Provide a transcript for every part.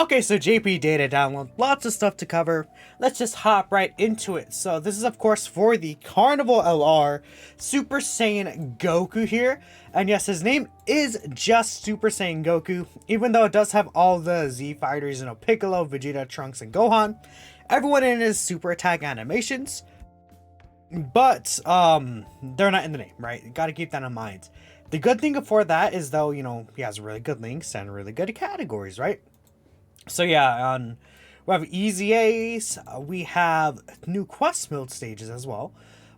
Okay, so JP data download, lots of stuff to cover. Let's just hop right into it. So this is of course for the Carnival LR Super Saiyan Goku here. And yes, his name is just Super Saiyan Goku, even though it does have all the Z fighters, Piccolo, Vegeta, Trunks, and Gohan. Everyone in his super attack animations. But they're not in the name, right? You gotta keep that in mind. The good thing for that is though, he has really good links and really good categories, right? So yeah, we have Easy Ace, we have new quest mode stages as well.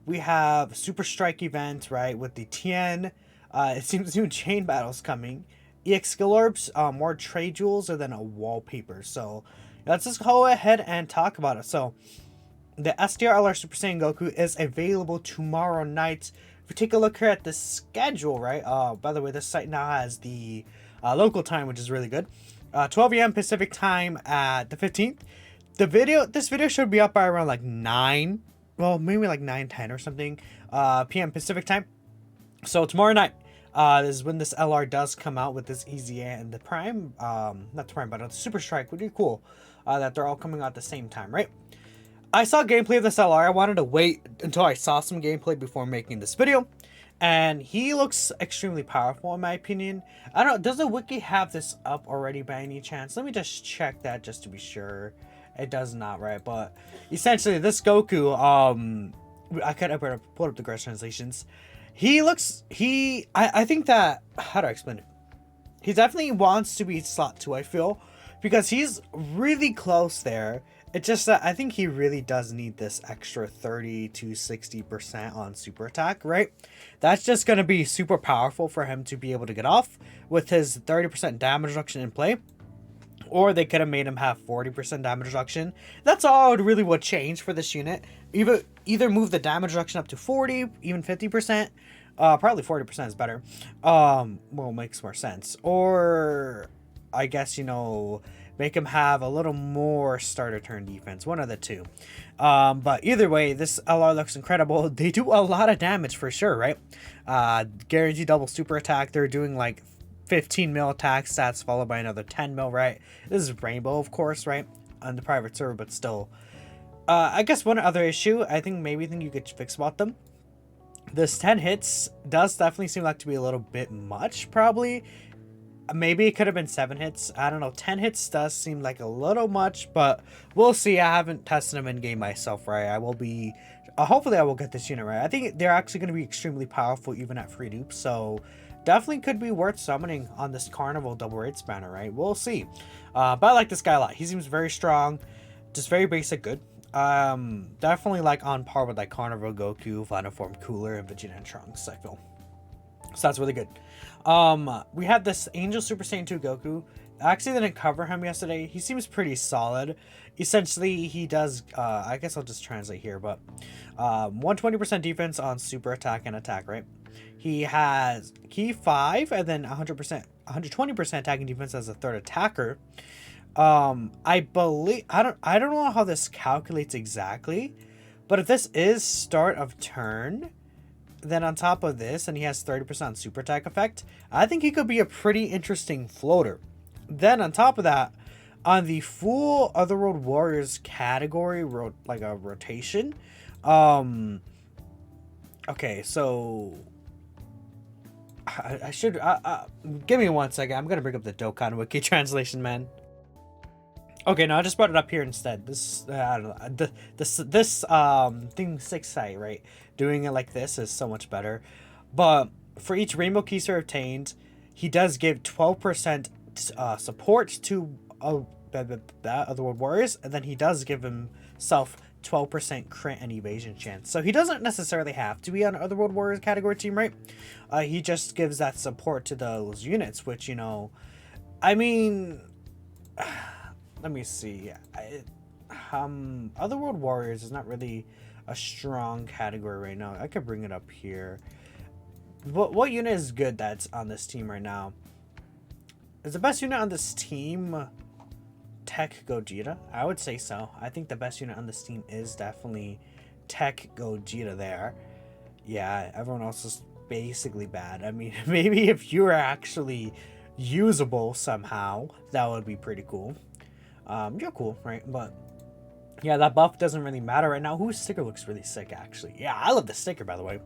We have Super Strike event, right, with the Tien. It seems new chain battles coming. EX skill orbs, more trade jewels, and then a wallpaper. So let's just go ahead and talk about it. So the SDR Super Saiyan Goku is available tomorrow night. If you take a look here at the schedule, right? By the way, this site now has the local time, which is really good. 12 a.m. Pacific time at the 15th. This video should be up by around like 9, well, maybe like 9:10 or something, p.m. Pacific time. So tomorrow night, this is when this LR does come out with this Easy and the Prime, not the Prime, but the Super Strike. Would be cool that they're all coming out at the same time, right? I saw gameplay of this LR. I wanted to wait until I saw some gameplay before making this video. And he looks extremely powerful in my opinion. I don't know, does the wiki have this up already by any chance? Let me just check that just to be sure. It does not, right? But essentially this Goku, I could pull up the Grudge translations. I think that, how do I explain it? He definitely wants to be slot 2, I feel. Because he's really close there. It's just that I think he really does need this extra 30 to 60% on super attack, right? That's just going to be super powerful for him to be able to get off with his 30% damage reduction in play. Or they could have made him have 40% damage reduction. That's all it really would change for this unit. Either move the damage reduction up to 40, even 50%. Probably 40% is better. Well, makes more sense. Or I guess, make him have a little more starter turn defense. One of the two. But either way, this LR looks incredible. They do a lot of damage for sure, right? Guaranteed double super attack. They're doing like 15 mil attack stats followed by another 10 mil, right? This is Rainbow, of course, right? On the private server, but still. I guess one other issue, I think you could fix about them. This 10 hits does definitely seem like to be a little bit much, probably. Maybe it could have been 7 hits. I don't know. 10 hits does seem like a little much, but we'll see. I haven't tested them in game myself, right? I will be... hopefully I will get this unit right. I think they're actually going to be extremely powerful even at free dupes, so definitely could be worth summoning on this Carnival double raid spanner, right? We'll see. But I like this guy a lot. He seems very strong. Just very basic good. Definitely like on par with like Carnival Goku, Final Form Cooler, and Vegeta and Trunks, I feel. So that's really good. We had this Angel Super Saiyan 2 Goku. I actually didn't cover him yesterday. He seems pretty solid. Essentially, he does, I guess I'll just translate here, but 120% defense on super attack and attack, right? He has key 5 and then 120% attacking defense as a third attacker. I believe, I don't know how this calculates exactly, but if this is start of turn, then on top of this, and he has 30% super attack effect, I think he could be a pretty interesting floater. Then on top of that, on the full Otherworld Warriors category, like a rotation, okay, so I should, give me 1 second. I'm gonna bring up the Dokkan wiki translation, man. Okay, no, I just brought it up here instead. This, I don't know, this thing 6 site, right? Doing it like this is so much better. But for each rainbow keister obtained, he does give 12% support to Otherworld Warriors, and then he does give himself 12% crit and evasion chance. So he doesn't necessarily have to be on Otherworld Warriors category team, right? He just gives that support to those units, which, I mean... Let me see. Otherworld Warriors is not really a strong category right now. I could bring it up here. What unit is good that's on this team right now? Is the best unit on this team Tech Gogeta? I would say so. I think the best unit on this team is definitely Tech Gogeta there. Yeah, everyone else is basically bad. I mean, maybe if you were actually usable somehow, that would be pretty cool. You're cool, right? But yeah, that buff doesn't really matter right now. Whose sticker looks really sick, actually. Yeah, I love the sticker, by the way.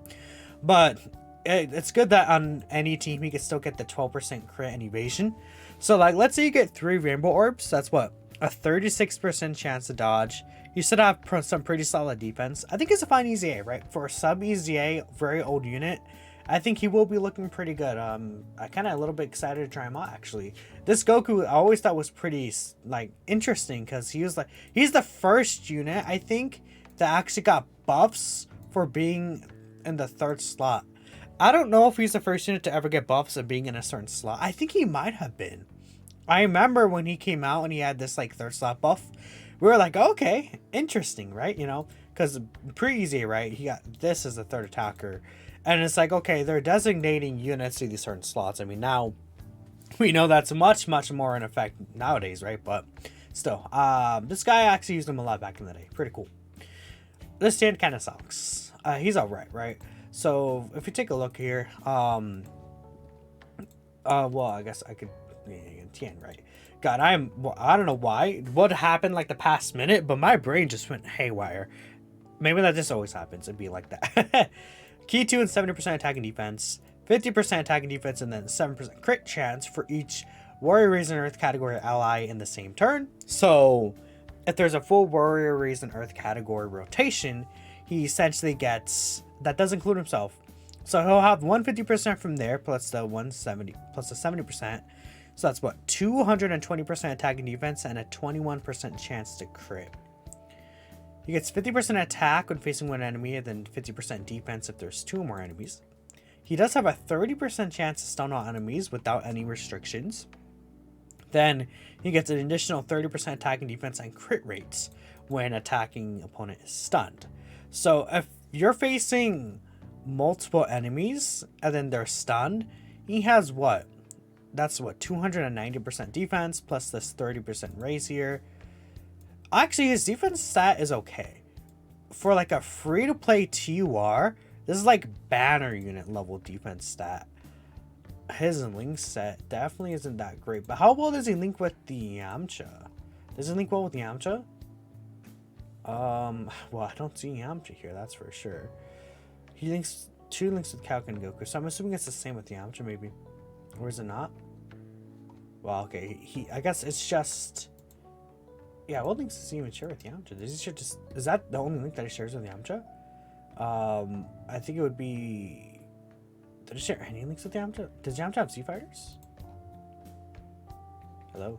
But it's good that on any team, you can still get the 12% crit and evasion. So, like, let's say you get 3 Rainbow Orbs. That's what? A 36% chance to dodge. You should have some pretty solid defense. I think it's a fine EZA, right? For a sub EZA, very old unit, I think he will be looking pretty good. I kind of a little bit excited to try him out, actually. This Goku, I always thought was pretty, like, interesting because he's the first unit, I think, that actually got buffs for being in the 3rd slot. I don't know if he's the first unit to ever get buffs of being in a certain slot. I think he might have been. I remember when he came out and he had this, like, 3rd slot buff. We were like, okay, interesting, right? You know, because pretty easy, right? He got this as a 3rd attacker. And it's like, okay, they're designating units to these certain slots. I mean, now we know that's much, much more in effect nowadays, right? But still, this guy actually used them a lot back in the day. Pretty cool. This stand kind of sucks. He's alright, right? So if you take a look here, well, I guess I could, Tien, right? God, I don't know why, what happened like the past minute, but my brain just went haywire. Maybe that just always happens. It'd be like that. Key 2 and 70% attack and defense, 50% attack and defense, and then 7% crit chance for each Warrior Raisin Earth category ally in the same turn. So if there's a full Warrior Raisin Earth category rotation, he essentially gets, that does include himself. So he'll have 150% from there plus the 170 plus the 70%. So that's what, 220% attack and defense and a 21% chance to crit. He gets 50% attack when facing one enemy and then 50% defense if there's 2 or more enemies. He does have a 30% chance to stun all enemies without any restrictions. Then he gets an additional 30% attack and defense and crit rates when attacking opponent is stunned. So if you're facing multiple enemies and then they're stunned, he has what? That's what, 290% defense plus this 30% raise here. Actually, his defense stat is okay. For like a free-to-play TUR, this is like banner unit level defense stat. His link set definitely isn't that great. But how well does he link with the Yamcha? Does he link well with the Yamcha? Well, I don't see Yamcha here, that's for sure. He links 2 links with Calc and Goku, so I'm assuming it's the same with Yamcha, maybe. Or is it not? Well, okay, I guess it's just... Yeah, what links does he even share with Yamcha? Does he share just... Is that the only link that he shares with Yamcha? I think it would be... Did he share any links with Yamcha? Does Yamcha have Z Fighters? Hello?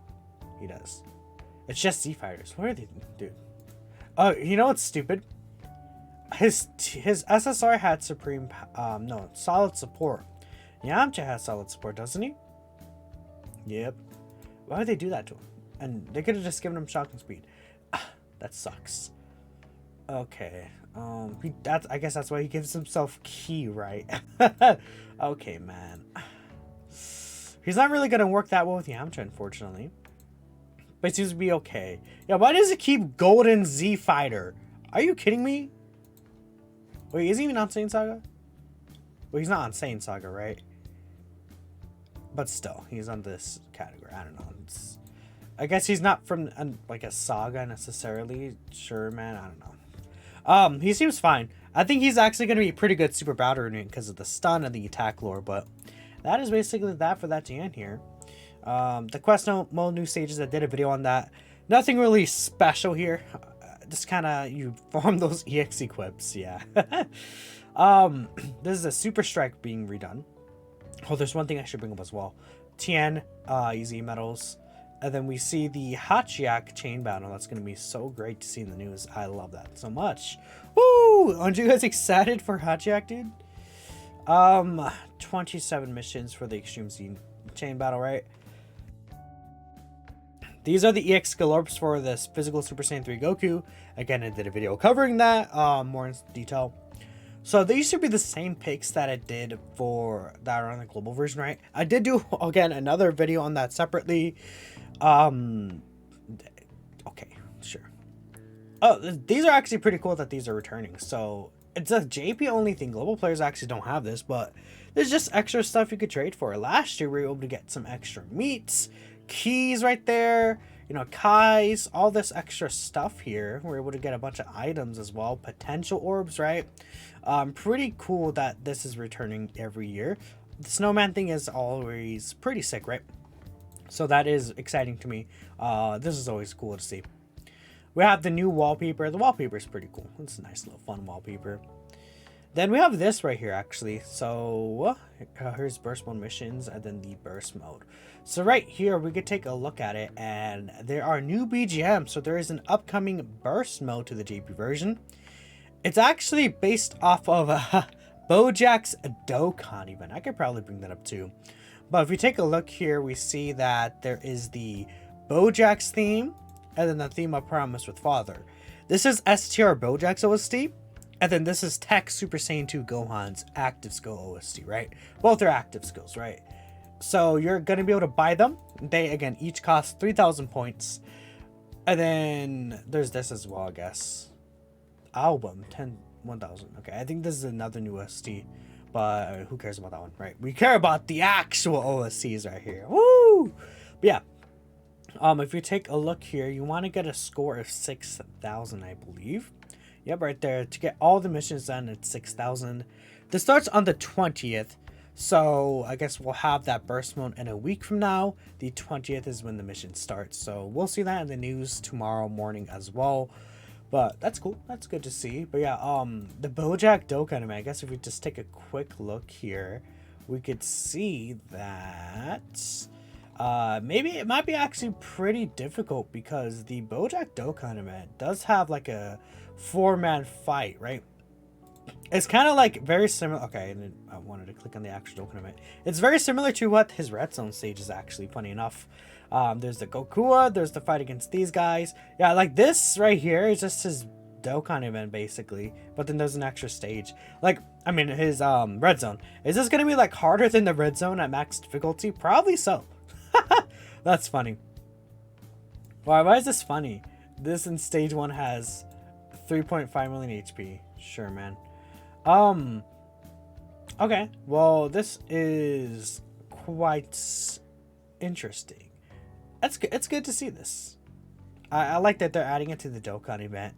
He does. It's just Z Fighters. What are they... Dude. Oh, you know what's stupid? His SSR had supreme... no, solid support. Yamcha has solid support, doesn't he? Yep. Why would they do that to him? And they could have just given him shocking speed. That sucks. Okay. I guess that's why he gives himself key, right? Okay, man. He's not really gonna work that well with Yamcha, unfortunately. But he seems to be okay. Yeah, why does it keep Golden Z Fighter? Are you kidding me? Wait, is he even on Saiyan Saga? Well, he's not on Saiyan Saga, right? But still, he's on this category. I don't know. I guess he's not from like a saga necessarily. Sure, man. I don't know. He seems fine. I think he's actually going to be a pretty good super battle unit because of the stun and the attack lore. But that is basically that for that to end here. The quest mode new stages, I did a video on that. Nothing really special here. Just kind of you farm those EX equips. Yeah. This is a super strike being redone. Oh, there's one thing I should bring up as well. Tien, easy medals. And then we see the Hachiak chain battle. That's going to be so great to see in the news. I love that so much. Woo! Aren't you guys excited for Hachiak, dude? 27 missions for the Extreme Z chain battle, right? These are the EX Galorps for this physical Super Saiyan 3 Goku. Again, I did a video covering that more in detail. So these should be the same picks that I did for that are on the global version, right? I did do, again, another video on that separately. Okay, sure. Oh, these are actually pretty cool that these are returning. So it's a JP only thing. Global players actually don't have this, but there's just extra stuff you could trade for. Last year, we were able to get some extra meats, keys right there. you know, Kai's, all this extra stuff here. We're able to get a bunch of items as well, potential orbs, right? Pretty cool that this is returning every year. The snowman thing is always pretty sick, right? So that is exciting to me. This is always cool to see. We have the new wallpaper. The wallpaper is pretty cool. It's a nice little fun wallpaper. Then we have this right here, actually. So here's burst mode missions and then the burst mode. So right here, we could take a look at it, and there are new BGMs. So there is an upcoming burst mode to the JP version. It's actually based off of Bojack's Dokkan event. I could probably bring that up too. But if we take a look here, we see that there is the Bojack's theme and then the theme of Promise with Father. This is STR Bojack's OST. And then this is Tech Super Saiyan 2 Gohan's active skill OST, right? Both are active skills, right? So you're going to be able to buy them. They, again, each cost 3,000 points. And then there's this as well, I guess. Album, 1,000. Okay, I think this is another new OST. But who cares about that one, right? We care about the actual OSTs right here. Woo! But yeah. If you take a look here, you want to get a score of 6,000, I believe. Yep, right there. To get all the missions done at 6,000. This starts on the 20th. So I guess we'll have that burst mode in a week from now. The 20th is when the mission starts. So we'll see that in the news tomorrow morning as well. But that's cool. That's good to see. But yeah, the Bojack Dokkan, I guess if we just take a quick look here, we could see that maybe it might be actually pretty difficult because the Bojack Dokkan event does have like a 4-man fight, right? It's kind of like very similar. Okay, and I wanted to click on the actual Dokkan event. It's very similar to what his Red Zone stage is actually, funny enough. There's the Gokua, there's the fight against these guys. Yeah, like this right here is just his Dokkan event basically, but then there's an extra stage. Like, I mean, his Red Zone. Is this gonna be like harder than the Red Zone at max difficulty? Probably so. That's funny. Why is this funny? This in stage 1 has 3.5 million HP. Sure, man. Okay. Well, this is quite interesting. It's good to see this. I like that they're adding it to the Dokkan event.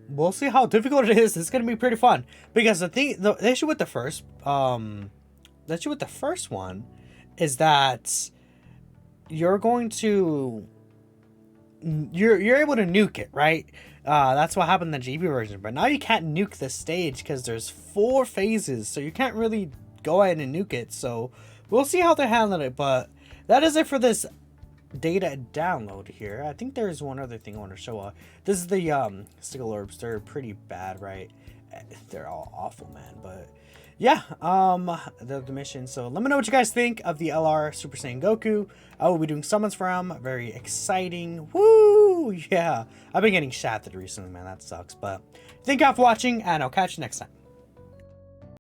We'll see how difficult it is. It's gonna be pretty fun because the issue with the first one is that you're able to nuke it, right? That's what happened in the GB version, but now you can't nuke this stage because there's 4 phases, so you can't really go ahead and nuke it. So we'll see how they're handling it, but that is it for this data download here. I think there's one other thing I want to show off. This is the stickle orbs. They're pretty bad, right? They're all awful, man, but yeah, the mission. So let me know what you guys think of the LR Super Saiyan Goku. I will be doing summons for him. Very exciting. Woo! Yeah, I've been getting shafted recently, man. That sucks. But thank y'all for watching, and I'll catch you next time.